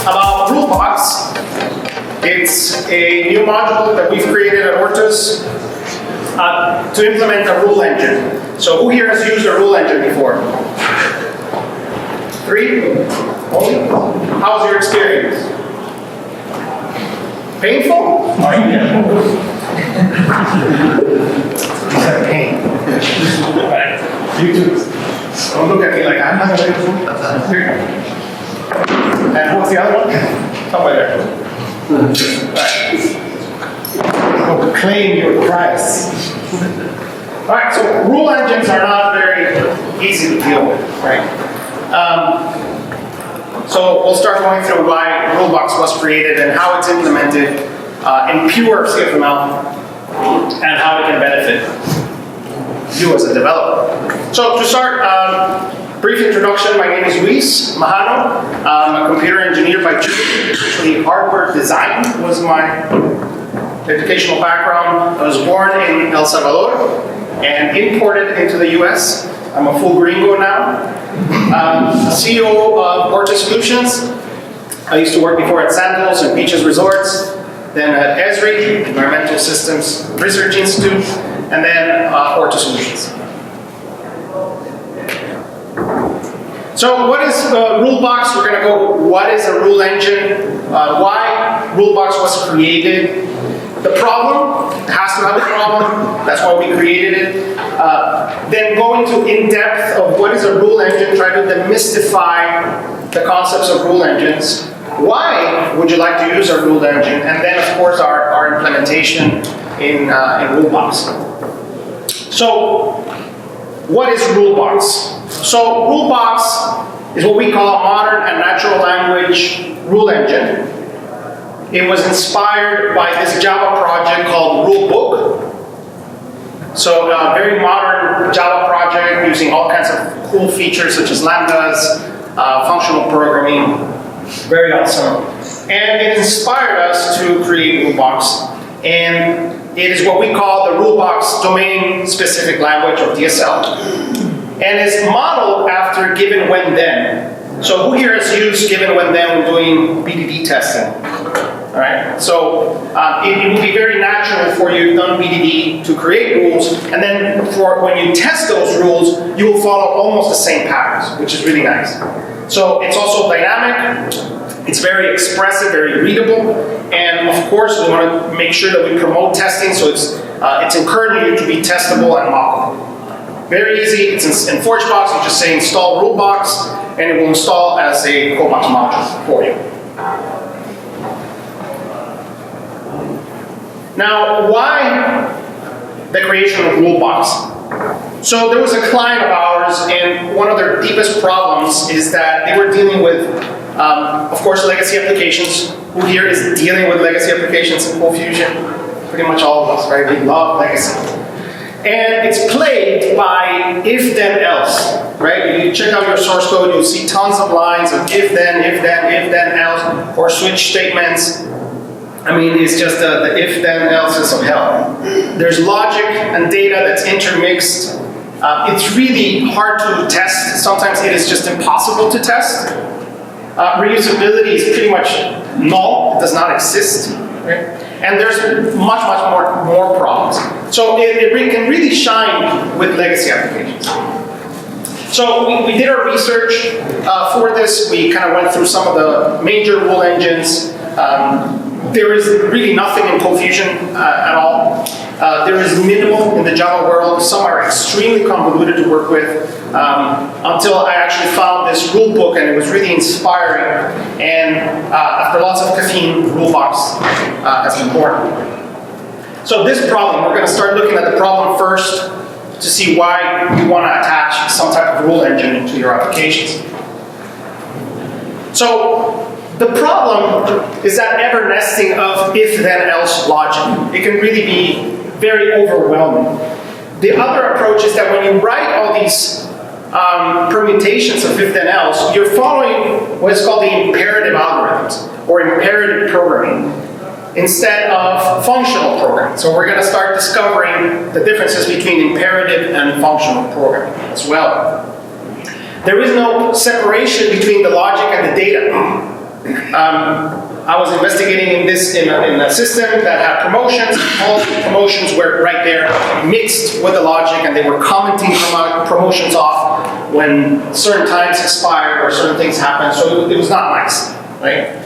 About RuleBox. It's a new module that we've created at Ortus to implement a rule engine. So who here has used a rule engine before? 3? Only? How was your experience? Painful? Oh, yeah. These are pain. All right. You too. Don't look at me like I'm not going to do it. And what's the other one? Somewhere there. Right. Proclaim your price. Alright, so rule engines are not very easy to deal with, right? So we'll start going through why RuleBox was created and how it's implemented in pure CFML and how it can benefit you as a developer. So to start, brief introduction, my name is Luis Majano. I'm a computer engineer by trade. Actually, hardware design was my educational background. I was born in El Salvador and imported into the US. I'm a full gringo now. CEO of Ortus Solutions. I used to work before at Sandals and Beaches Resorts, then at Esri, Environmental Systems Research Institute, and then Ortus Solutions. So what is RuleBox? We're going to go, what is a rule engine? Why RuleBox was created? The problem, it has to have a problem. That's why we created it. Then go into in-depth of what is a rule engine, try to demystify the concepts of rule engines. Why would you like to use our rule engine? And then, of course, our implementation in RuleBox. So, what is RuleBox? So RuleBox is what we call a modern and natural language rule engine. It was inspired by this Java project called RuleBook. So a very modern Java project using all kinds of cool features such as lambdas, functional programming, very awesome. And it inspired us to create RuleBox. And it is what we call the RuleBox domain-specific language, or DSL. And is modeled after given, when, then. So who here has used given, when, then when doing BDD testing? All right. So it would be very natural for you, done BDD, to create rules, and then for when you test those rules, you will follow almost the same patterns, which is really nice. So it's also dynamic. It's very expressive, very readable, and of course we want to make sure that we promote testing, so it's encouraging you to be testable and mockable. Very easy. It's in ForgeBox. You just say install RuleBox, and it will install as a ColdBox module for you. Now, why the creation of RuleBox? So there was a client of ours, and one of their deepest problems is that they were dealing with, of course, legacy applications. Who here is dealing with legacy applications in ColdFusion? Pretty much all of us, right? We love legacy. And it's plagued by if, then, else, right? You check out your source code, you'll see tons of lines of if, then, else, or switch statements. I mean, it's just the if, then, else's of hell. There's logic and data that's intermixed. It's really hard to test. Sometimes it is just impossible to test. Reusability is pretty much null. It does not exist. Right? And there's much more problems. So it can really shine with legacy applications. So we did our research for this. We kind of went through some of the major rule engines. There is really nothing in ColdFusion at all. There is minimal in the Java world. Some are extremely convoluted to work with. Until I actually found this rule book, and it was really inspiring. And after lots of caffeine, RuleBox has been born. So this problem, we're going to start looking at the problem first to see why you want to attach some type of rule engine to your applications. So the problem is that ever nesting of if, then, else logic. It can really be very overwhelming. The other approach is that when you write all these permutations of if, then, else, you're following what is called the imperative algorithms, or imperative programming. instead of functional programming. So we're going to start discovering the differences between imperative and functional programming as well. There is no separation between the logic and the data. I was investigating this in a system that had promotions. All the promotions were right there mixed with the logic, and they were commenting promotions off when certain times expired or certain things happened. So it was not nice, right?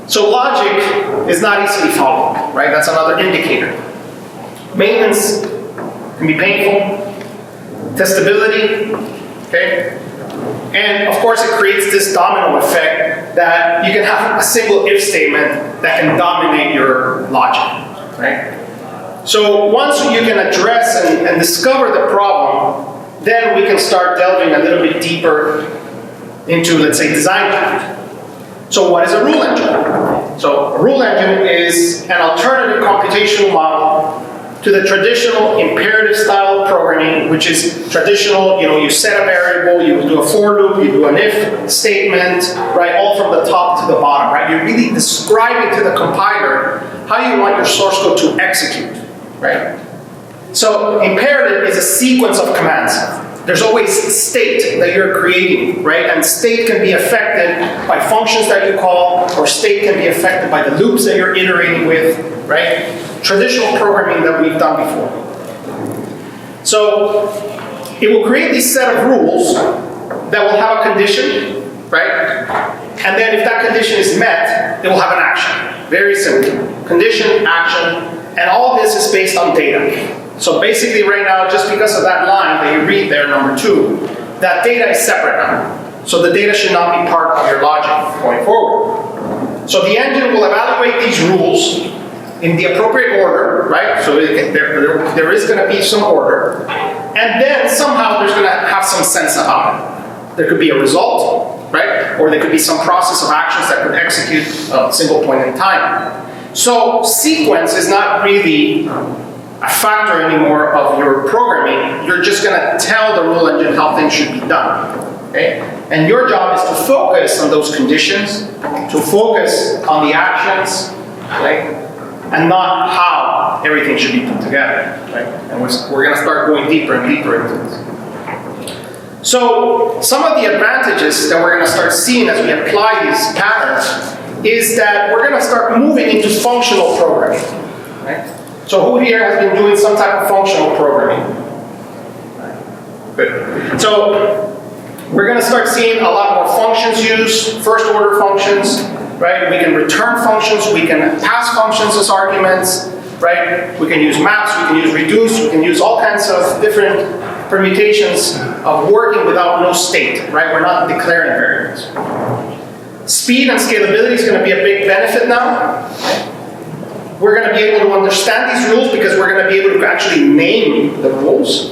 So logic is not easily followed, right? That's another indicator. Maintenance can be painful. Testability, okay? And of course it creates this domino effect that you can have a single if statement that can dominate your logic, right? So once you can address and discover the problem, then we can start delving a little bit deeper into, let's say, design pattern. So what is a rule engine? So a rule engine is an alternative computational model to the traditional imperative style of programming, which is traditional, you set a variable, you do a for loop, you do an if statement, right, all from the top to the bottom, right? You're really describing to the compiler how you want your source code to execute, right? So imperative is a sequence of commands. There's always state that you're creating, right? And state can be affected by functions that you call, or state can be affected by the loops that you're iterating with, right? Traditional programming that we've done before. So it will create this set of rules that will have a condition, right? And then if that condition is met, it will have an action. Very simple. Condition, action, and all this is based on data. So basically right now, just because of that line that you read there, number 2, that data is separate now. So the data should not be part of your logic going forward. So the engine will evaluate these rules in the appropriate order, right? So there is going to be some order. And then somehow there's going to have some sense about it. There could be a result, right? Or there could be some process of actions that could execute a single point in time. So sequence is not really a factor anymore of your programming. You're just going to tell the rule engine how things should be done. Okay? And your job is to focus on those conditions, to focus on the actions, right? And not how everything should be put together. Right? And we're going to start going deeper and deeper into this. So some of the advantages that we're going to start seeing as we apply these patterns is that we're going to start moving into functional programming. Right? So who here has been doing some type of functional programming? Good. So we're going to start seeing a lot more functions used, first order functions, right? We can return functions, we can pass functions as arguments, right? We can use maps, we can use reduce, we can use all kinds of different permutations of working without no state, right? We're not declaring variables. Speed and scalability is going to be a big benefit now. We're going to be able to understand these rules because we're going to be able to actually name the rules.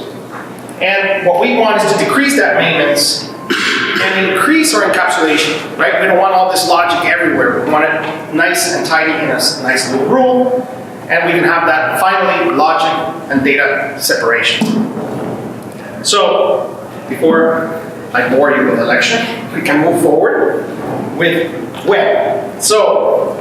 And what we want is to decrease that maintenance and increase our encapsulation, right? We don't want all this logic everywhere. We want it nice and tidy in a nice little rule. And we can have that, finally, logic and data separation. So, before I bore you with the lecture, we can move forward with when. So,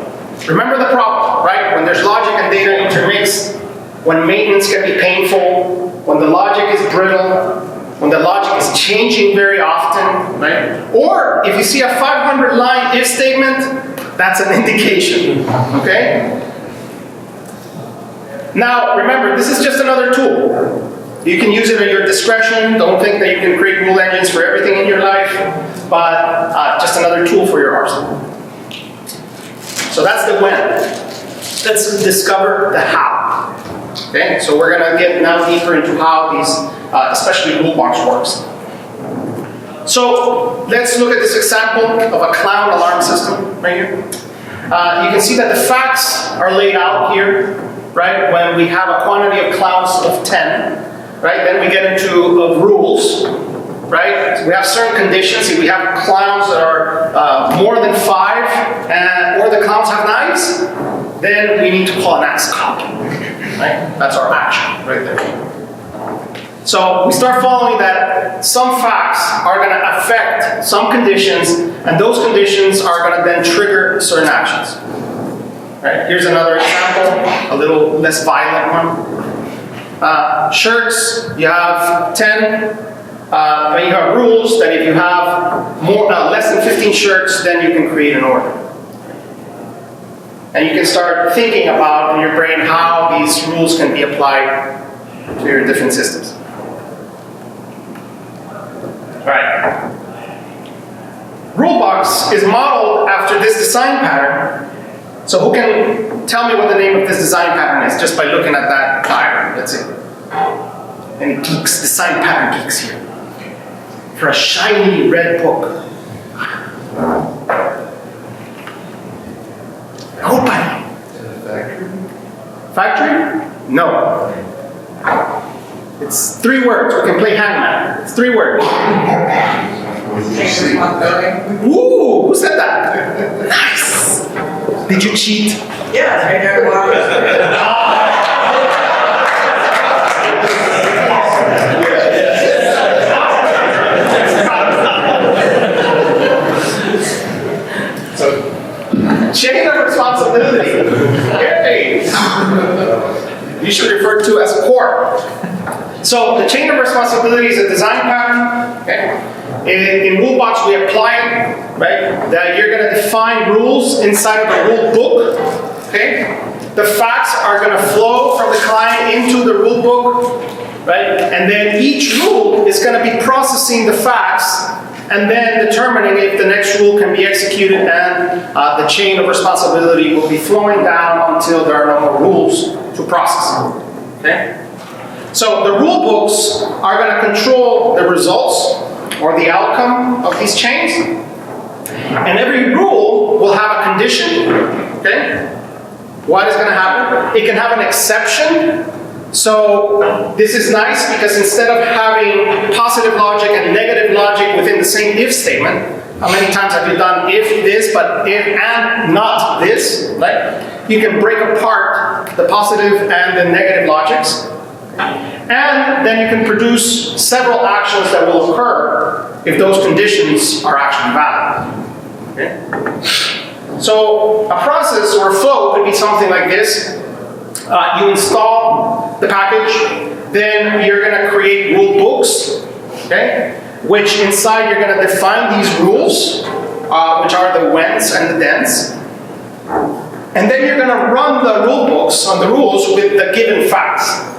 remember the problem, right? When there's logic and data intermixed, when maintenance can be painful, when the logic is brittle, when the logic is changing very often, right? Or if you see a 500-line if statement, that's an indication, okay? Now, remember, this is just another tool. You can use it at your discretion. Don't think that you can create rule engines for everything in your life, but just another tool for your arsenal. So that's the when. Let's discover the how. Okay, so we're going to get now deeper into how these, especially RuleBox works. So let's look at this example of a clown alarm system right here. You can see that the facts are laid out here, right? When we have a quantity of clowns of 10, right? Then we get into rules, right? So we have certain conditions. If we have clowns that are more than 5, or the clowns have knives, then we need to call an axe cop, right? That's our action right there. So we start following that some facts are going to affect some conditions, and those conditions are going to then trigger certain actions. Right? Here's another example, a little less violent one. Shirts, you have 10. But you have rules that if you have less than 15 shirts, then you can create an order. And you can start thinking about in your brain how these rules can be applied to your different systems. All right. RuleBox is modeled after this design pattern. So who can tell me what the name of this design pattern is just by looking at that diagram? Let's see. Any geeks, design pattern geeks here? For a shiny red book. Nobody. Factory? No. It's 3 words. We can play hangman. It's 3 words. Ooh, who said that? Nice. Did you cheat? Yeah, it's right there. Chain of responsibility. Yay! You should refer to as core. So the chain of responsibility is a design pattern. Okay? In RuleBox, we apply it, right? That you're going to define rules inside of the rule book. Okay? The facts are going to flow from the client into the rule book, right? And then each rule is going to be processing the facts and then determining if the next rule can be executed, and the chain of responsibility will be flowing down until there are no more rules to process. Okay? So the rule books are going to control the results or the outcome of these chains. And every rule will have a condition. Okay? What is going to happen? It can have an exception. So this is nice because instead of having positive logic and negative logic within the same if statement, how many times have you done if this, but if and not this, right? You can break apart the positive and the negative logics. And then you can produce several actions that will occur if those conditions are actually valid. Okay? So a process or a flow could be something like this. You install the package, then you're going to create RuleBooks, okay? Which inside you're going to define these rules, which are the whens and the thens. And then you're going to run the RuleBooks on the rules with the given facts.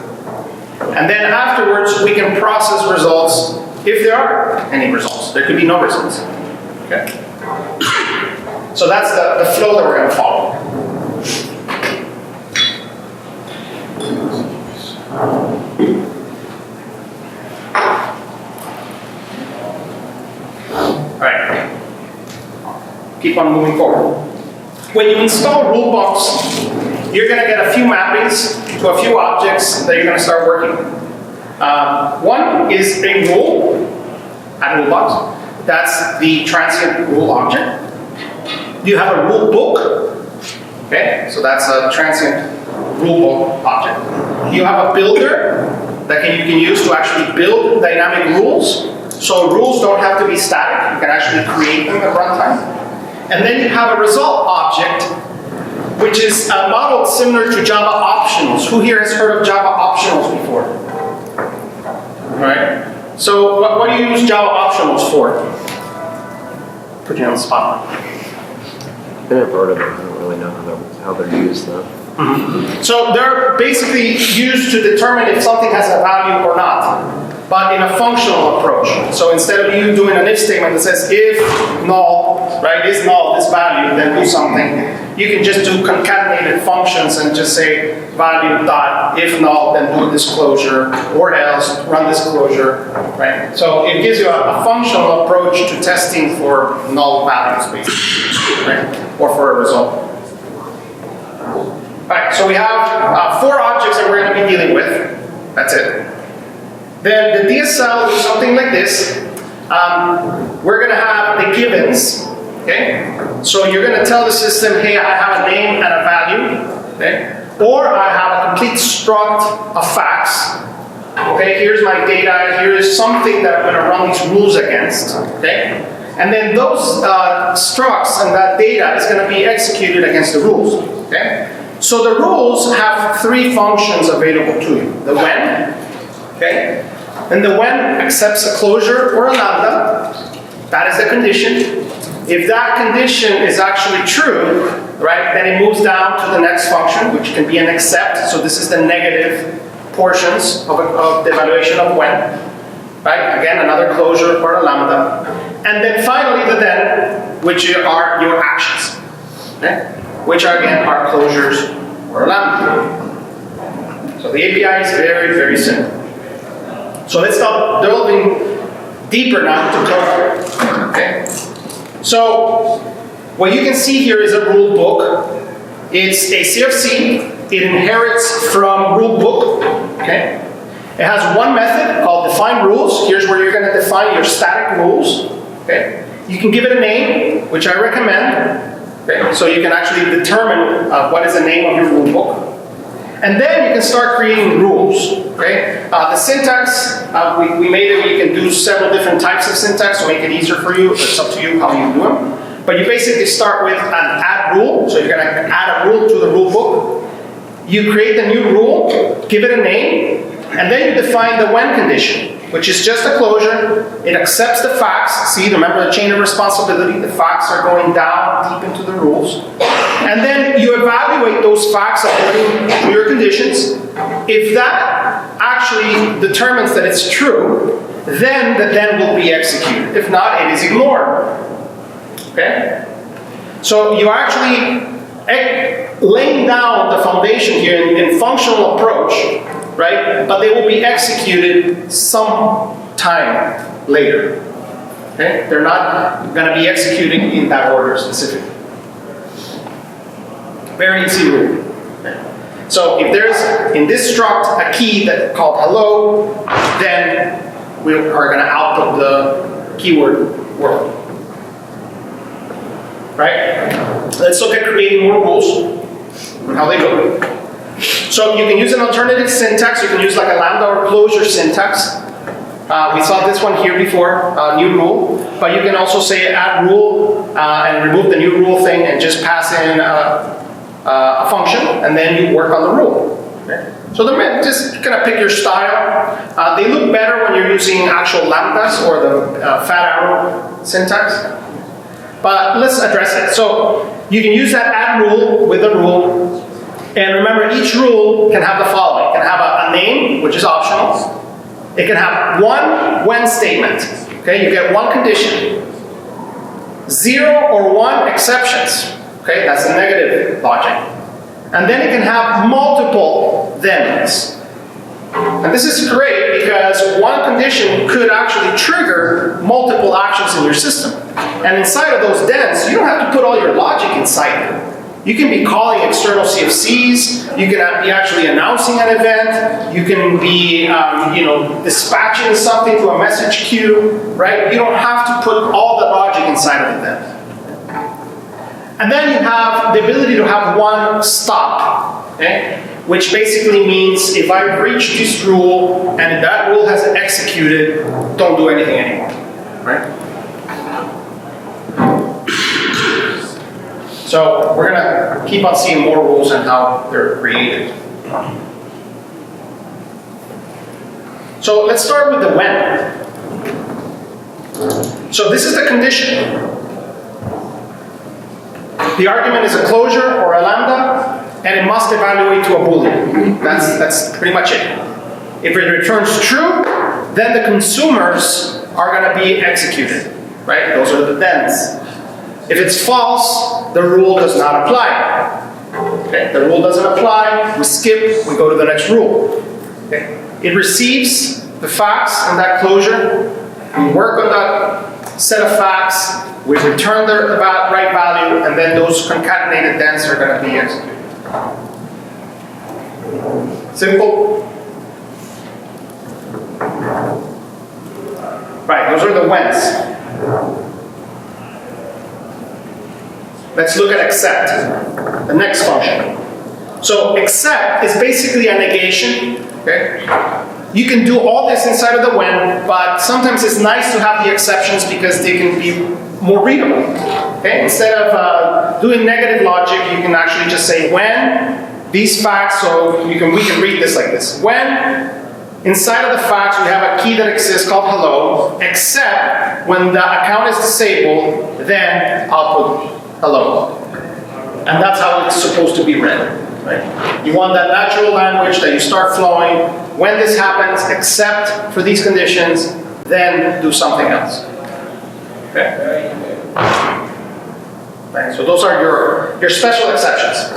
And then afterwards we can process results if there are any results. There could be no results. Okay? So that's the flow that we're going to follow. Alright, keep on moving forward. When you install RuleBox, you're going to get a few mappings to a few objects that you're going to start working. One is a rule at RuleBox. That's the transient rule object. You have a rule book. Okay, so that's a transient rule book object. You have a builder that you can use to actually build dynamic rules. So rules don't have to be static. You can actually create them at runtime. And then you have a result object, which is a model similar to Java optionals. Who here has heard of Java optionals before? All right. So what do you use Java optionals for? Put you on the spot. I've never heard of them. I don't really know how they're used though. Mm-hmm. So they're basically used to determine if something has a value or not, but in a functional approach. So instead of you doing an if statement that says if null, right, is null this value, then do something, you can just do concatenated functions and just say value dot if null, then do this closure, or else run this closure, right? So it gives you a functional approach to testing for null values, basically, right, or for a result. Alright, so we have 4 objects that we're going to be dealing with. That's it. Then the DSL is something like this. We're going to have the givens. Okay? So you're going to tell the system, hey, I have a name and a value. Okay? Or I have a complete struct of facts. Okay, here's my data. Here is something that I'm going to run these rules against. Okay? And then those structs and that data is going to be executed against the rules. Okay? So the rules have three functions available to you. The when, okay? And the when accepts a closure or a lambda. That is the condition. If that condition is actually true, right, then it moves down to the next function, which can be an except. So this is the negative portions of the evaluation of when. Right? Again, another closure or a lambda. And then finally the then, which are your actions. Okay? Which are, again, are closures or a lambda. So the API is very, very simple. So let's start delving deeper now to code. Okay? So what you can see here is a rule book. It's a CFC. It inherits from RuleBook. Okay? It has one method called define rules. Here's where you're going to define your static rules. Okay? You can give it a name, which I recommend. Okay? So you can actually determine what is the name of your rule book. And then you can start creating rules. Okay? The syntax, we made it, you can do several different types of syntax to make it easier for you. It's up to you how you do them. But you basically start with an add rule. So you're going to add a rule to the rule book. You create the new rule, give it a name, and then you define the when condition, which is just a closure. It accepts the facts. See, remember the chain of responsibility. The facts are going down deep into the rules. And then you evaluate those facts according to your conditions. If that actually determines that it's true, then the then will be executed. If not, it is ignored. Okay? So you actually laying down the foundation here in functional approach, right? But they will be executed some time later. Okay? They're not going to be executing in that order specifically. Very easy rule. Okay? So if there's in this struct a key that's called hello, then we are going to output the keyword world. Right? Let's look at creating more rules and how they go. So you can use an alternative syntax. You can use like a lambda or closure syntax. We saw this one here before, new rule. But you can also say add rule and remove the new rule thing and just pass in a function, and then you work on the rule. Okay? So they're just kind of pick your style. They look better when you're using actual lambdas or the fat arrow syntax. But let's address it. So you can use that add rule with a rule. And remember, each rule can have the following. It can have a name, which is optional. It can have one when statement. Okay, you get one condition. 0 or 1 exceptions. Okay, that's the negative logic. And then it can have multiple thens. And this is great because one condition could actually trigger multiple actions in your system. And inside of those thens, you don't have to put all your logic inside them. You can be calling external CFCs. You can be actually announcing an event. You can be, dispatching something to a message queue, right? You don't have to put all the logic inside of the then. And then you have the ability to have one stop, okay? Which basically means if I breach this rule and that rule has executed, don't do anything anymore, right? So we're going to keep on seeing more rules and how they're created. So let's start with the when. So this is the condition. The argument is a closure or a lambda, and it must evaluate to a boolean. That's pretty much it. If it returns true, then the consumers are going to be executed, right? Those are the thens. If it's false, the rule does not apply. Okay? The rule doesn't apply, we skip, we go to the next rule. Okay? It receives the facts and that closure, we work on that set of facts, we return the right value, and then those concatenated thens are going to be executed. Simple? Right, those are the whens. Let's look at accept, the next function. So accept is basically a negation. Okay? You can do all this inside of the when, but sometimes it's nice to have the exceptions because they can be more readable. Okay? Instead of doing negative logic, you can actually just say when these facts, so we can read this like this. When inside of the facts we have a key that exists called hello, except when the account is disabled, then I'll put hello. And that's how it's supposed to be read. Right? You want that natural language that you start flowing. When this happens, except for these conditions, then do something else. Okay? Right, so those are your special exceptions.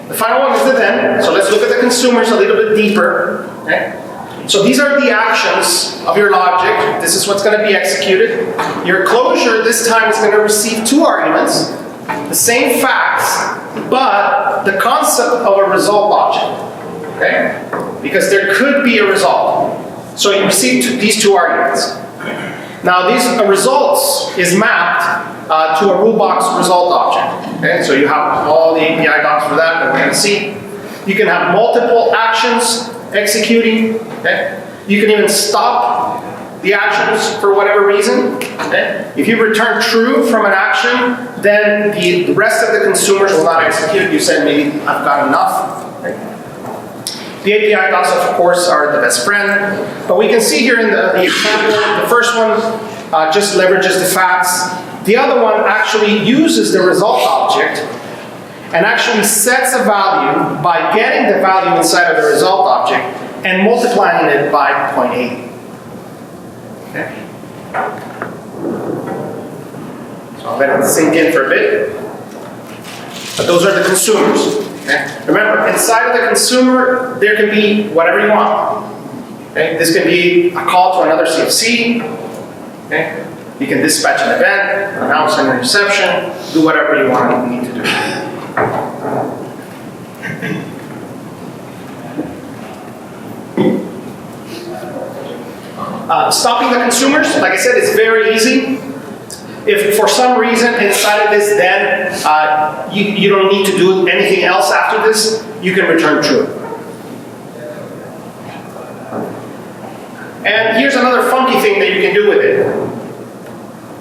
The final one is the then. So let's look at the consumers a little bit deeper. Okay? So these are the actions of your logic. This is what's going to be executed. Your closure this time is going to receive two arguments, the same facts, but the concept of a result object. Okay? Because there could be a result. So you receive these two arguments. Now these results is mapped to a RuleBox result object. Okay? So you have all the API docs for that we're going to see. You can have multiple actions executing. Okay? You can even stop the actions for whatever reason. Okay? If you return true from an action, then the rest of the consumers will not execute. You said maybe I've got enough. Okay? The API docs, of course, are the best friend. But we can see here in the example, the first one just leverages the facts. The other one actually uses the result object and actually sets a value by getting the value inside of the result object and multiplying it by 0.8. Okay? So I'll let it sink in for a bit. But those are the consumers. Okay? Remember, inside of the consumer, there can be whatever you want. Okay? This can be a call to another CFC. Okay? You can dispatch an event, announce an interception, do whatever you want and need to do. Stopping the consumers, like I said, it's very easy. If for some reason inside of this then you don't need to do anything else after this, you can return true. And here's another funky thing that you can do with it.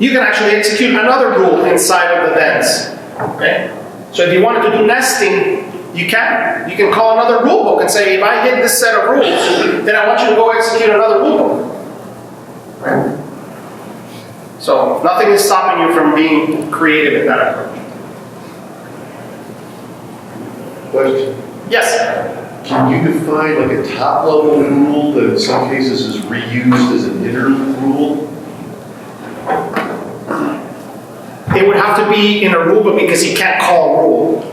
You can actually execute another rule inside of the thens. Okay? So if you wanted to do nesting, you can. You can call another rulebook and say, if I hit this set of rules, then I want you to go execute another rulebook. Right? So nothing is stopping you from being creative in that approach. Question. Yes? Can you define like a top level rule that in some cases is reused as an inner rule? It would have to be in a rulebook because you can't call a rule.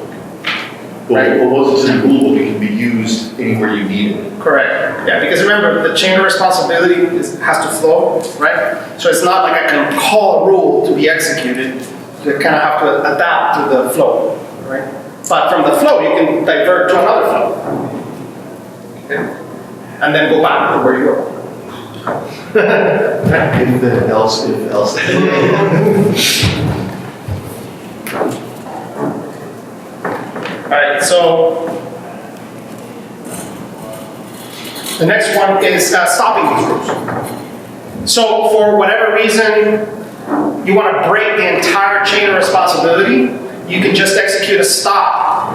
Well, once it's in a rulebook, it can be used anywhere you need it. Correct. Yeah, because remember, the chain of responsibility has to flow, right? So it's not like I can call a rule to be executed. You kind of have to adapt to the flow, right? But from the flow, you can divert to another flow. Okay? And then go back to where you were. If then else, if else. All right, so the next one is stopping these rules. So for whatever reason, you want to break the entire chain of responsibility, you can just execute a stop.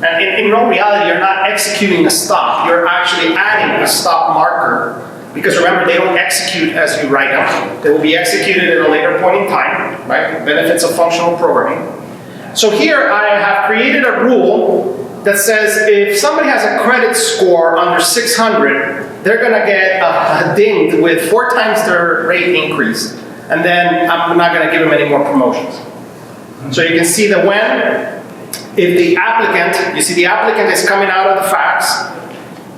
And in real reality, you're not executing a stop. You're actually adding a stop marker. Because remember, they don't execute as you write them. They will be executed at a later point in time, right? Benefits of functional programming. So here I have created a rule that says if somebody has a credit score under 600, they're going to get dinged with 4 times their rate increase. And then I'm not going to give them any more promotions. So you can see that when, if the applicant, you see the applicant is coming out of the facts,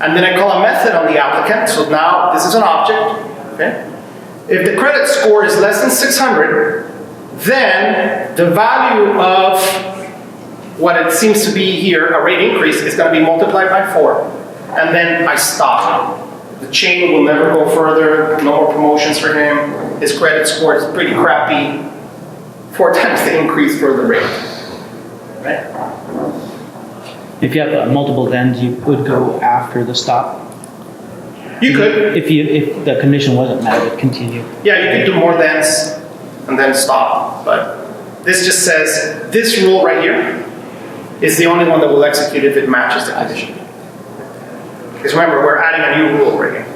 and then I call a method on the applicant, so now this is an object. Okay? If the credit score is less than 600, then the value of what it seems to be here, a rate increase, is going to be multiplied by 4. And then I stop. The chain will never go further, no more promotions for him. His credit score is pretty crappy. 4 times the increase for the rate. Right? If you have multiple thens, you would go after the stop. You could. If the condition wasn't met, it would continue. Yeah, you could do more thans and then stop, but this just says this rule right here is the only one that will execute if it matches the condition. Because remember, we're adding a new rule right here.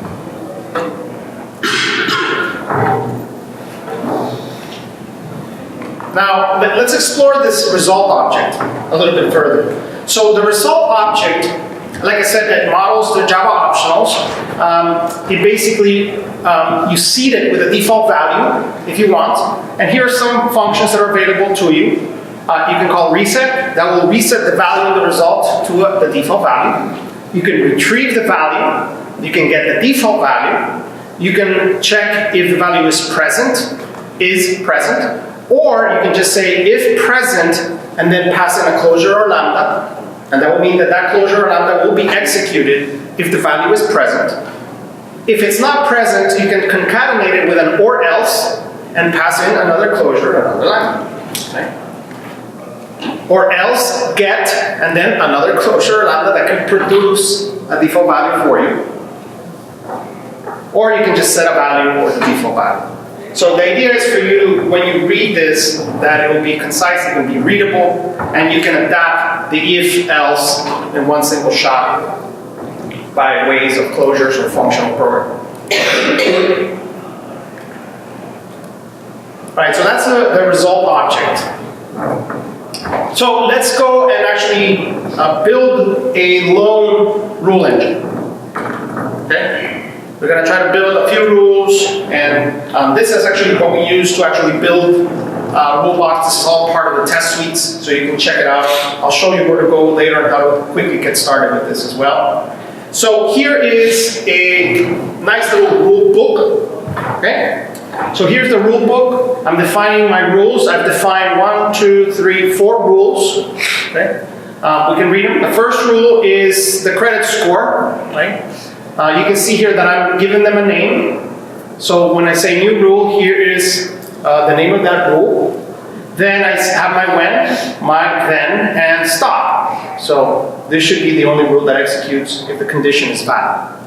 Now, let's explore this result object a little bit further. So the result object, like I said, it models the Java optionals. It basically, you seed it with a default value if you want. And here are some functions that are available to you. You can call reset. That will reset the value of the result to the default value. You can retrieve the value. You can get the default value. You can check if the value is present. Or you can just say if present and then pass in a closure or lambda. And that will mean that that closure or lambda will be executed if the value is present. If it's not present, you can concatenate it with an or else and pass in another closure or another lambda. Okay? Or else get and then another closure or lambda that can produce a default value for you. Or you can just set a value for the default value. So the idea is for you, when you read this, that it will be concise, it will be readable, and you can adapt the if, else in one single shot by ways of closures or functional programming. Right, so that's the result object. So let's go and actually build a lone rule engine. Okay? We're going to try to build a few rules, and this is actually what we use to actually build RuleBox. This is all part of the test suites, so you can check it out. I'll show you where to go later and how to quickly get started with this as well. So here is a nice little rule book. Okay? So here's the rule book. I'm defining my rules. I've defined 1, 2, 3, 4 rules. Okay? We can read them. The first rule is the credit score. Right? You can see here that I'm giving them a name. So when I say new rule, here is the name of that rule. Then I have my when, my then, and stop. So this should be the only rule that executes if the condition is valid.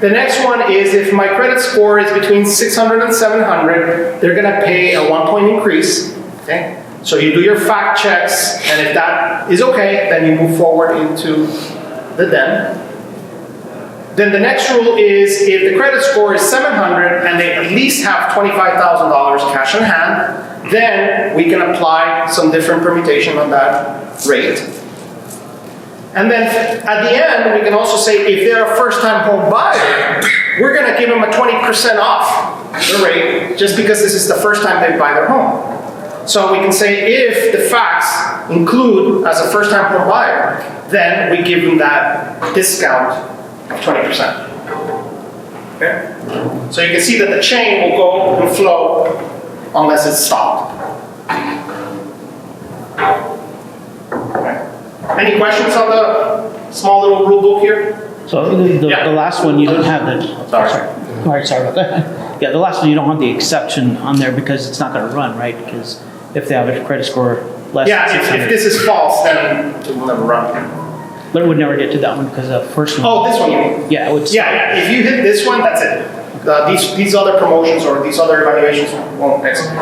The next one is if my credit score is between 600 and 700, they're going to pay a 1-point increase. Okay? So you do your fact checks, and if that is okay, then you move forward into the then. Then the next rule is if the credit score is 700 and they at least have $25,000 cash on hand, then we can apply some different permutation on that rate. And then at the end, we can also say if they're a first-time home buyer, we're going to give them a 20% off the rate just because this is the first time they buy their home. So we can say if the facts include as a first-time home buyer, then we give them that discount of 20%. Okay? So you can see that the chain will go and flow unless it's stopped. Okay. Any questions on the small little rule book here? So the last one, you don't have the... Sorry. All right, sorry about that. Yeah, the last one, you don't have the exception on there because it's not going to run, right? Because if they have a credit score less than 600. If this is false, then it will never run. But it would never get to that one because the first one... Oh, this one you mean? Yeah, it would... Yeah. If you hit this one, that's it. These other promotions or these other evaluations won't execute.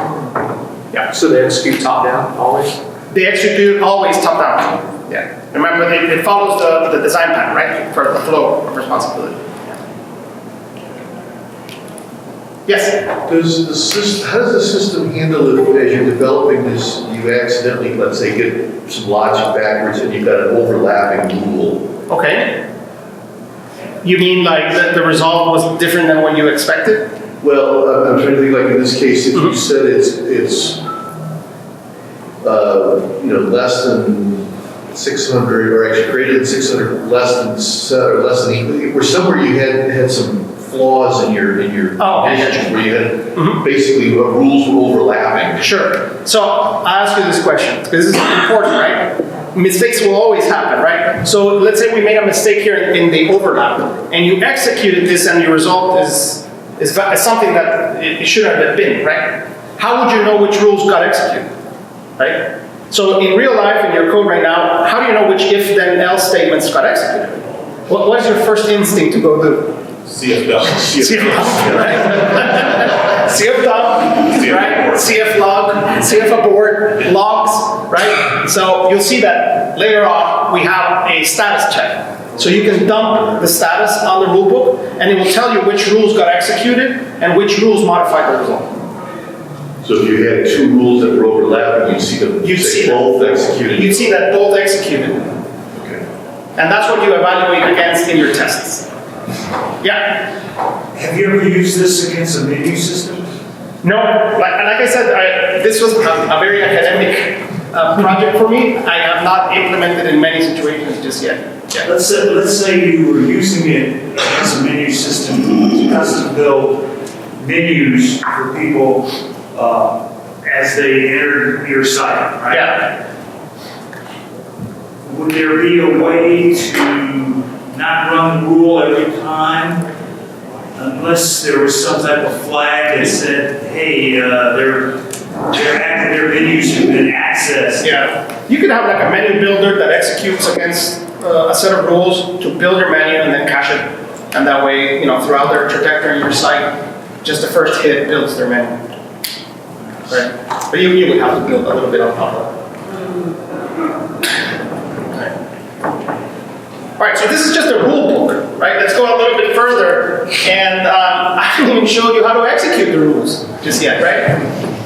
Yeah. So they execute top down always? They execute always top down. Yeah. Remember, it follows the design pattern, right? For the flow of responsibility. Yes? How does the system handle it as you're developing this, you accidentally, let's say, get some logic backwards and you've got an overlapping rule? Okay. You mean like the result was different than what you expected? Well, I'm trying to think like in this case, if you said it's less than 600, or actually greater than 600, less than equal, or somewhere you had some flaws in your conditions where you had basically rules were overlapping. Sure. So I'll ask you this question because this is important, right? Mistakes will always happen, right? So let's say we made a mistake here in the overlap, and you executed this, and your result is something that it shouldn't have been, right? How would you know which rules got executed, right? So in real life, in your code right now, how do you know which if then else statements got executed? What is your first instinct to go do? CF dump. CF dump, right? CF dump, right? CF log, CF abort, logs, right? So you'll see that later on we have a status check. So you can dump the status on the rulebook, and it will tell you which rules got executed and which rules modified the result. So if you had two rules that were overlapping, you'd see them You'd see both executed. You'd see that both executed. Okay. And that's what you evaluate against in your tests. Yeah? Have you ever used this against a menu system? No, like I said, this was a very academic project for me. I have not implemented in many situations just yet. Yeah. Let's say you were using it as a menu system to custom build menus for people as they enter your site, right? Yeah. Would there be a way to not run the rule every time unless there was some type of flag that said, hey, their menus have been accessed? Yeah. You could have like a menu builder that executes against a set of rules to build your menu and then cache it. And that way, throughout their trajectory in your site, just the first hit builds their menu. Right? But you would have to build a little bit on top of that. All right, so this is just a rule book, right? Let's go a little bit further, and I haven't even showed you how to execute the rules just yet, right?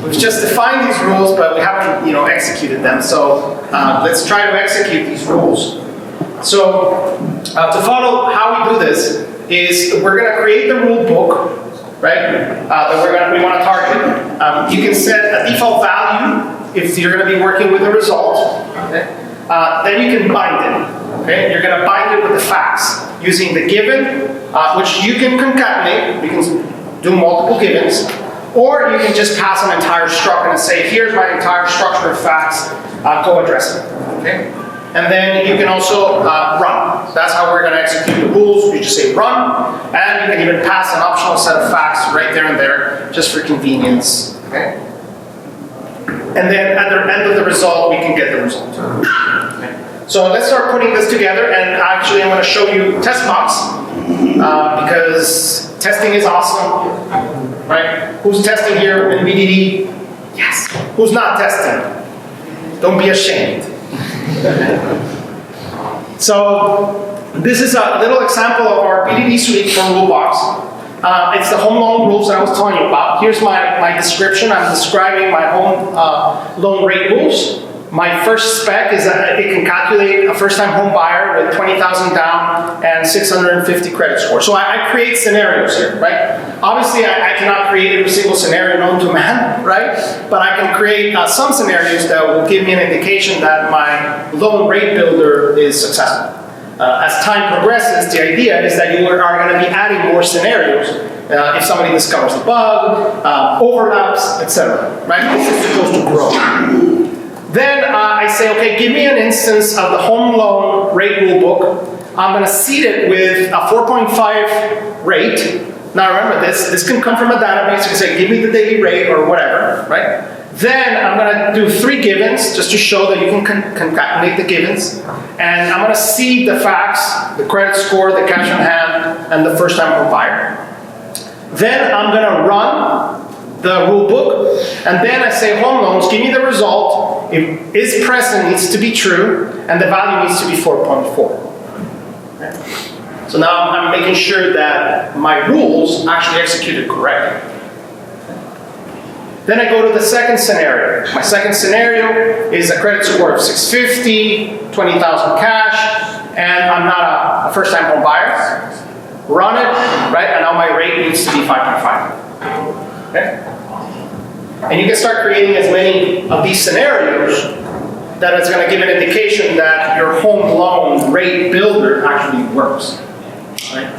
We've just defined these rules, but we haven't, executed them. So let's try to execute these rules. So to follow how we do this is we're going to create the rule book, right? That we want to target. You can set a default value if you're going to be working with a result. Okay? Then you can bind it. Okay? You're going to bind it with the facts using the given, which you can concatenate. You can do multiple givens. Or you can just pass an entire struct and say, here's my entire structure of facts, go address it. Okay? And then you can also run. That's how we're going to execute the rules. You just say run, and you can even pass an optional set of facts right there and there, just for convenience. Okay? And then at the end of the result, we can get the result. Okay? So let's start putting this together, and actually I'm going to show you TestBox, because testing is awesome, right? Who's testing here in BDD? Yes. Who's not testing? Don't be ashamed. So this is a little example of our BDD suite from RuleBox. It's the home loan rules that I was telling you about. Here's my description. I'm describing my home loan rate rules. My first spec is that it can calculate a first-time home buyer with 20,000 down and 650 credit score. So I create scenarios here, right? Obviously, I cannot create every single scenario known to man, right? But I can create some scenarios that will give me an indication that my loan rate builder is successful. As time progresses, the idea is that you are going to be adding more scenarios if somebody discovers a bug, overlaps, etc. Right? This is supposed to grow. Then I say, okay, give me an instance of the home loan rate rulebook. I'm going to seed it with a 4.5 rate. Now remember this can come from a database. You can say, give me the daily rate or whatever, right? Then I'm going to do 3 givens just to show that you can concatenate the givens. And I'm going to seed the facts, the credit score, the cash on hand, and the first-time home buyer. Then I'm going to run the rule book, and then I say home loans, give me the result. If is present needs to be true, and the value needs to be 4.4. Okay. So now I'm making sure that my rules actually executed correctly. Then I go to the second scenario. My second scenario is a credit score of 650, 20,000 cash, and I'm not a first-time home buyer. Run it, right? And now my rate needs to be 5.5. Okay? And you can start creating as many of these scenarios that it's going to give an indication that your home loan rate builder actually works. Right?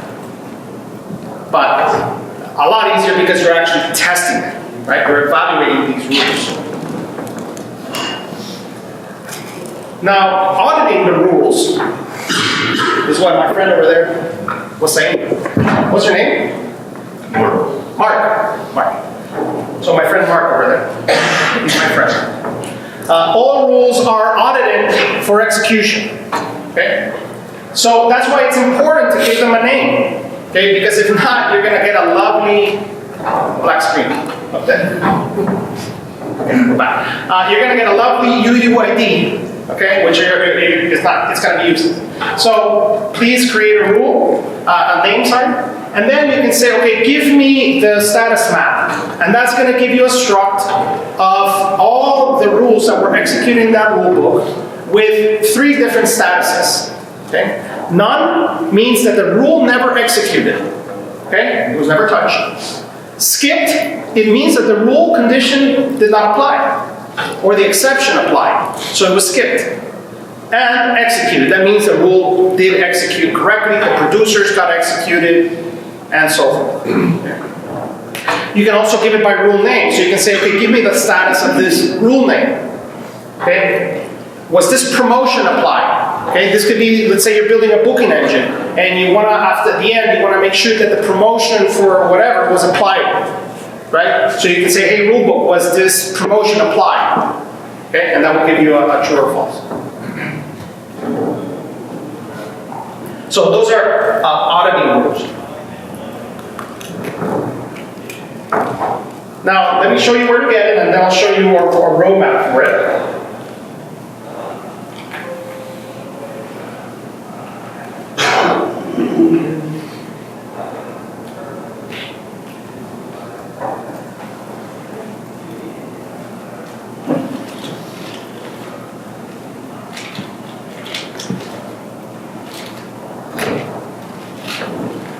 But a lot easier because you're actually testing it, right? You're evaluating these rules. Now, auditing the rules is what my friend over there was saying. What's your name? Mark. So my friend Mark over there, he's my friend. All rules are audited for execution, okay? So that's why it's important to give them a name. Okay, because if not, you're going to get a lovely black screen up there. Okay, go back. You're going to get a lovely UUID, okay, which it's not, it's going to be useless. So please create a rule, a name, sorry, and then you can say, okay, give me the status map, and that's going to give you a struct of all the rules that were executed in that rule book with 3 different statuses. Okay, none means that the rule never executed. Okay, it was never touched. Skipped, it means that the rule condition did not apply, or the exception applied, so it was skipped. And executed, that means the rule did execute correctly, the producers got executed, and so forth. Okay. You can also give it by rule name, so you can say, okay, give me the status of this rule name. Okay, was this promotion applied? Okay, this could be, let's say you're building a booking engine, and you want to, after the end, you want to make sure that the promotion for whatever was applied, right? So you can say, hey, rulebook, was this promotion applied? Okay, and that will give you a true or false. So those are auditing rules. Now, let me show you where to get it, and then I'll show you our roadmap for it.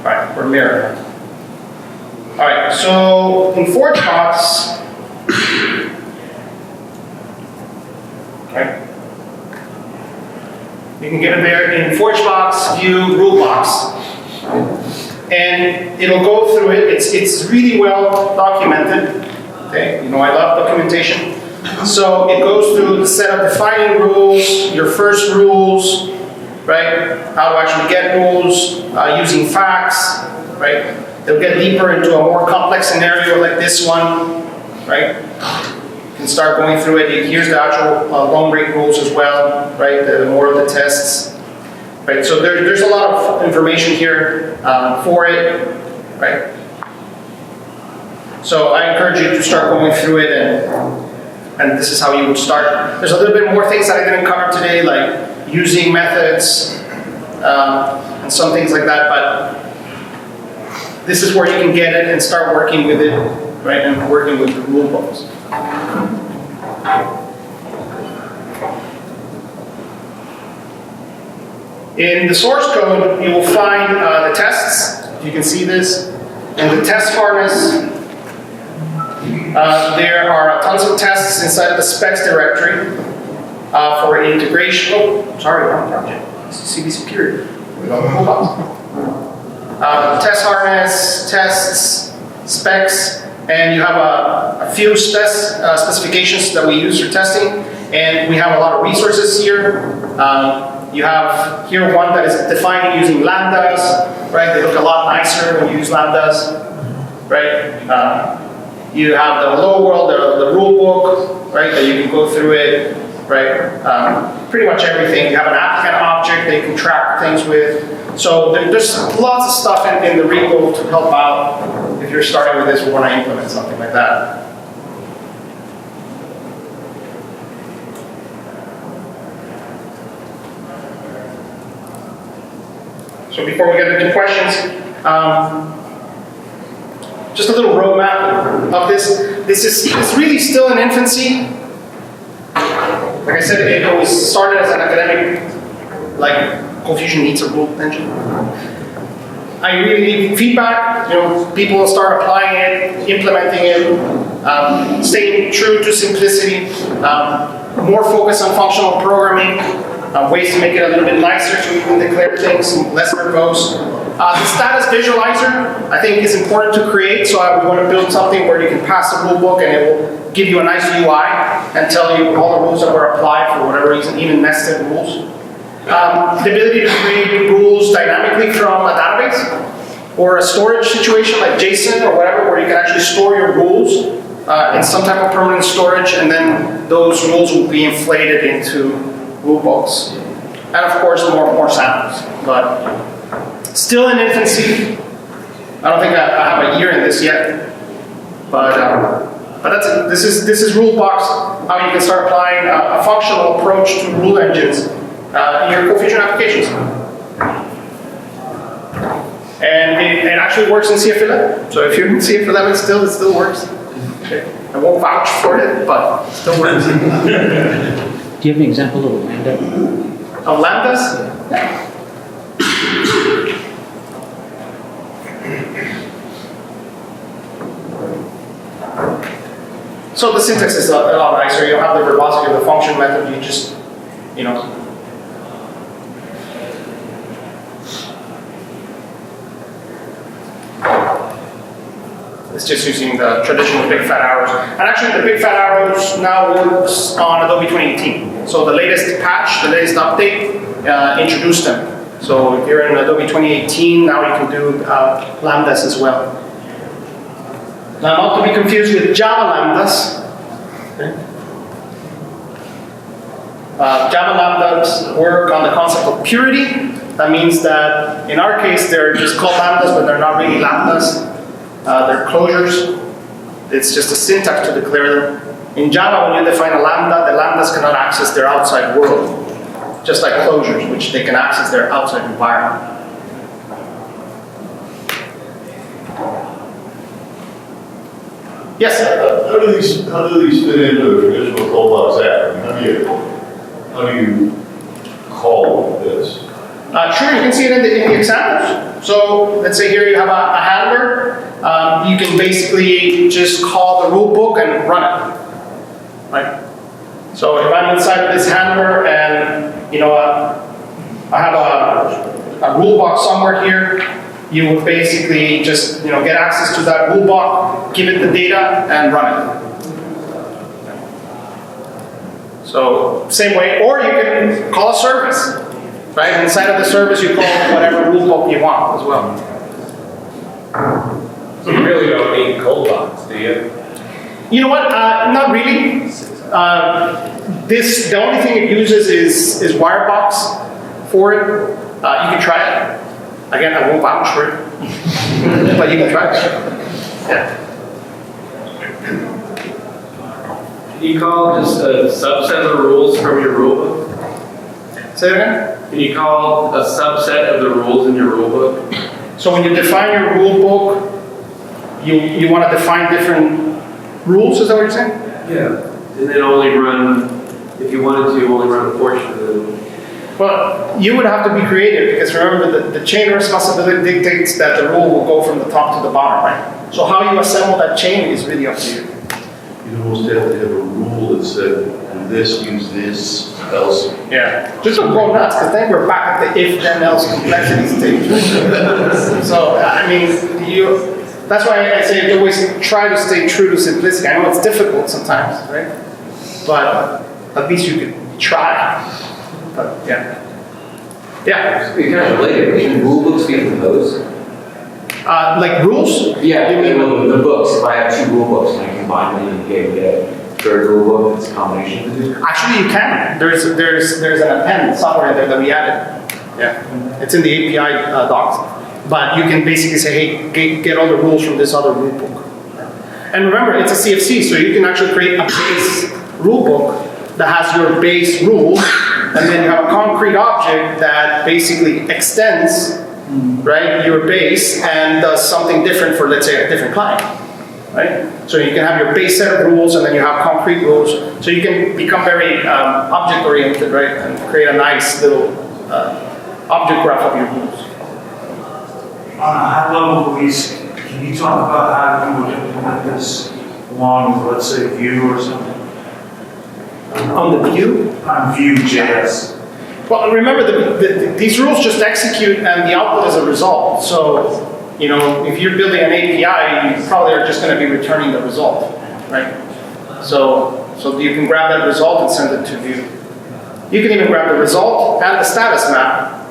Alright, we're mirroring. Alright, so in ForgeBox, okay, you can get it there in ForgeBox View RuleBox, and it'll go through it. It's really well documented. Okay, you know I love documentation. So it goes through the set of defining rules, your first rules, right? How to actually get rules using facts, right? They'll get deeper into a more complex scenario like this one, right? You can start going through it. Here's the actual long break rules as well, right? The more of the tests, right? So there's a lot of information here for it, right? So I encourage you to start going through it, and this is how you would start. There's a little bit more things that I didn't cover today, like using methods and some things like that, but this is where you can get it and start working with it, right, and working with the rule books. In the source code, you will find the tests. You can see this. And the test harness, there are tons of tests inside of the specs directory for integration. Oh, sorry, wrong project. This is CB Security. We don't hold on. Test harness, tests, specs, and you have a few specifications that we use for testing, and we have a lot of resources here. You have here one that is defined using lambdas, right? They look a lot nicer when you use lambdas, right? You have the hello world, the rule book, right? That you can go through it, right? Pretty much everything. You have an applicant object that you can track things with. So there's lots of stuff in the repo to help out if you're starting with this or want to implement something like that. So before we get into questions, just a little roadmap of this. It's really still in infancy. Like I said, it was started as an academic, like ColdFusion needs a rule engine. I really need feedback. You know, people will start applying it, implementing it, staying true to simplicity, more focus on functional programming, ways to make it a little bit nicer so you can declare things, less verbose. The status visualizer, I think, is important to create. So we want to build something where you can pass the rule book and it will give you a nice UI and tell you all the rules that were applied for whatever reason, even nested rules. The ability to create rules dynamically from a database or a storage situation like JSON or whatever, where you can actually store your rules in some type of permanent storage, and then those rules will be inflated into RuleBooks. And of course, more samples, but still in infancy. I don't think I have a year in this yet, but that's it. This is RuleBox, how you can start applying a functional approach to rule engines in your ColdFusion applications. And it actually works in CF11. So if you're in CF11, it still works. Okay. I won't vouch for it, but it still works. Do you have an example of a lambda? Of lambdas? Yeah. So the syntax is a lot nicer. You have the verbosity of the function method. You just, it's just using the traditional big fat arrows. And actually the big fat arrows now works on Adobe 2018. So the latest patch, the latest update, introduced them. So if you're in Adobe 2018, now you can do lambdas as well. Now not to be confused with Java lambdas. Okay. Java lambdas work on the concept of purity. That means that in our case, they're just called lambdas, but they're not really lambdas. They're closures. It's just a syntax to declare them. In Java, when you define a lambda, the lambdas cannot access their outside world, just like closures, which they can access their outside environment. Yes? How do these fit into the traditional ColdBox app? I mean, how do you call this? Sure, you can see it in the examples. So let's say here you have a handler. You can basically just call the rule book and run it. Right? So if I'm inside of this handler and I have a rule box somewhere here, you would basically just get access to that rule box, give it the data, and run it. So same way, or you can call a service. Right? Inside of the service, you call whatever rule book you want as well. So you really don't need ColdBox, do you? You know what? Not really. The only thing it uses is WireBox for it. You can try it. Again, I won't vouch for it, but you can try it. Yeah. Can you call just a subset of the rules from your rulebook? Say it again? Can you call a subset of the rules in your rulebook? So when you define your rule book, you want to define different rules, is that what you're saying? Yeah. And then only run, if you wanted to, only run a portion of them. Well, you would have to be creative because remember the chain of responsibility dictates that the rule will go from the top to the bottom, right? So how you assemble that chain is really up to you. You almost have to have a rule that said, do this, use this, else. Yeah. Just don't go nuts because then we're back at the if then else complexity stage. So, I mean, that's why I say always try to stay true to simplicity. I know it's difficult sometimes, right? But at least you could try. But yeah. Yeah. You kind of related. Can rulebooks be composed? Like rules? Yeah, You mean the books. If I have two rulebooks and I combine them and get a third rulebook, it's a combination of the two. Actually, you can. There's an append somewhere there that we added. Yeah. It's in the API docs. But you can basically say, hey, get all the rules from this other rule book. And remember, it's a CFC, so you can actually create a base rule book that has your base rule, and then you have a concrete object that basically extends, right, your base and does something different for, let's say, a different client, right? So you can have your base set of rules, and then you have concrete rules, so you can become very object-oriented, right, and create a nice little object graph of your rules. On a high level, Luis, can you talk about how you would implement this along with, let's say, Vue or something? On the view? On Vue.js. Well, remember, these rules just execute and the output is a result. So, if you're building an API, you probably are just going to be returning the result, right? So you can grab that result and send it to Vue. You can even grab the result and the status map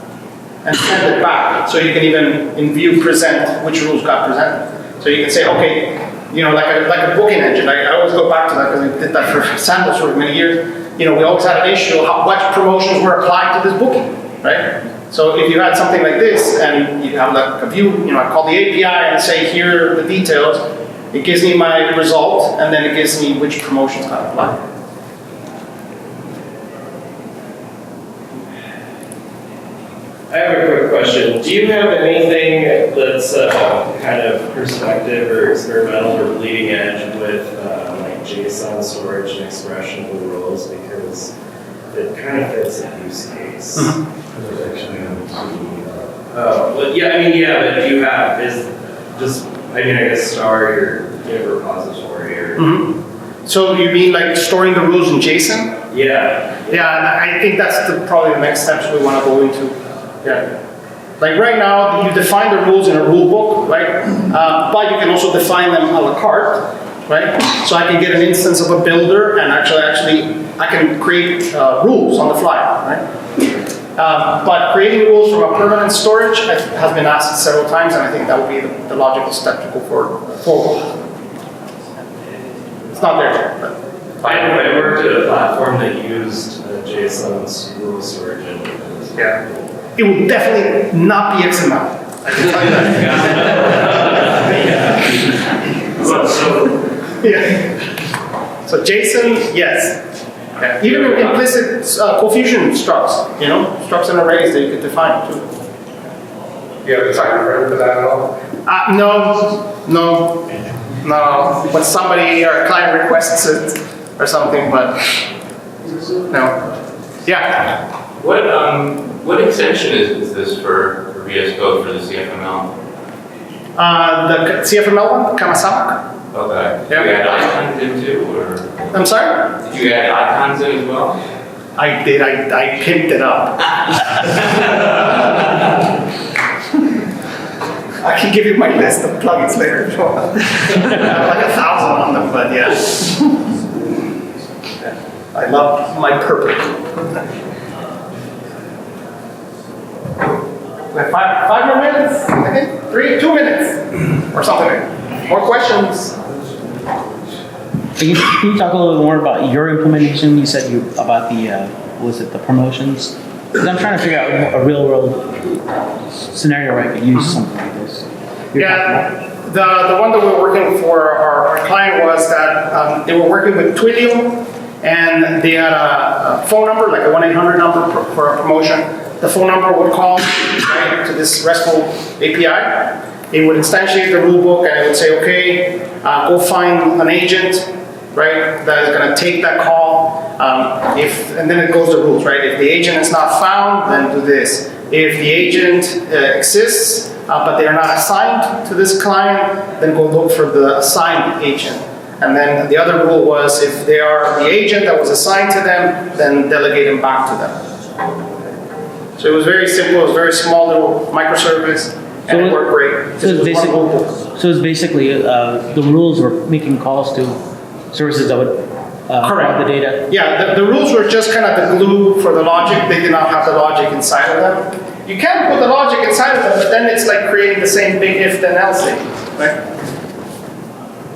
and send it back. So you can even, in Vue, present which rules got presented. So you can say, okay, like a booking engine. I always go back to that because I did that for samples for many years. We always had an issue of what promotions were applied to this booking. right? So if you had something like this and you have like a view, I call the API and say, here are the details, it gives me my result, and then it gives me which promotions I apply. I have a quick question. Do you have anything that's kind of perspective or experimental or bleeding edge with like JSON storage and expression of the rules? Because it kind of fits the use case. Well, yeah, but do you have, I guess star your repository or... So you mean like storing the rules in JSON? Yeah. Yeah, and I think that's probably the next steps we want to go into. Yeah. Like right now, you define the rules in a rule book, right? But you can also define them a la carte, right? So I can get an instance of a builder and actually I can create rules on the fly, right? But creating rules from a permanent storage has been asked several times, and I think that would be the logical step to go forward. It's not there yet, but. I worked at a platform that used JSON's rule storage engine. Yeah. It would definitely not be XML. I can tell you that. So JSON, yes. Yeah. Even implicit ColdFusion structs, structs and arrays that you could define too. You have a time frame for that at all? No. When somebody or a client requests it or something, but no. Yeah. What extension is this for VS Code for the CFML? The CFML one, Kamasamak. Okay. Yeah. Did you add icons in too, or? I'm sorry? Did you add icons in as well? I did. I pimped it up. I can give you my list of plugins later if you want. I have like 1,000 on them, but yeah. I love my purple. Like 5 more minutes? Okay. 2 minutes or something. More questions? Can you talk a little bit more about your implementation? You said about the the promotions? Because I'm trying to figure out a real world scenario where I could use something like this. The one that we're working for our client was that they were working with Twilio, and they had a phone number, like a 1-800 number for a promotion. The phone number would call right, to this RESTful API. It would instantiate the rulebook, and it would say, okay, go find an agent, right, that is going to take that call. And then it goes to rules, right? If the agent is not found, then do this. If the agent exists, but they are not assigned to this client, then go look for the assigned agent. And then the other rule was if they are the agent that was assigned to them, then delegate them back to them. So it was very simple, it was a very small little microservice, and it worked great. So it's basically the rules were making calls to services that would provide the data. Yeah, the rules were just kind of the glue for the logic. They did not have the logic inside of them. You can put the logic inside of them, but then it's like creating the same big if then else thing, right?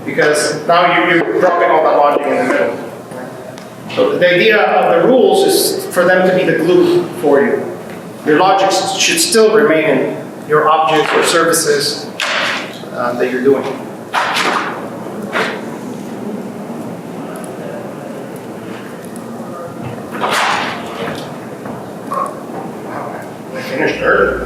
Because now you're dropping all that logic in the middle. So the idea of the rules is for them to be the glue for you. Your logic should still remain in your objects or services that you're doing. I finished early.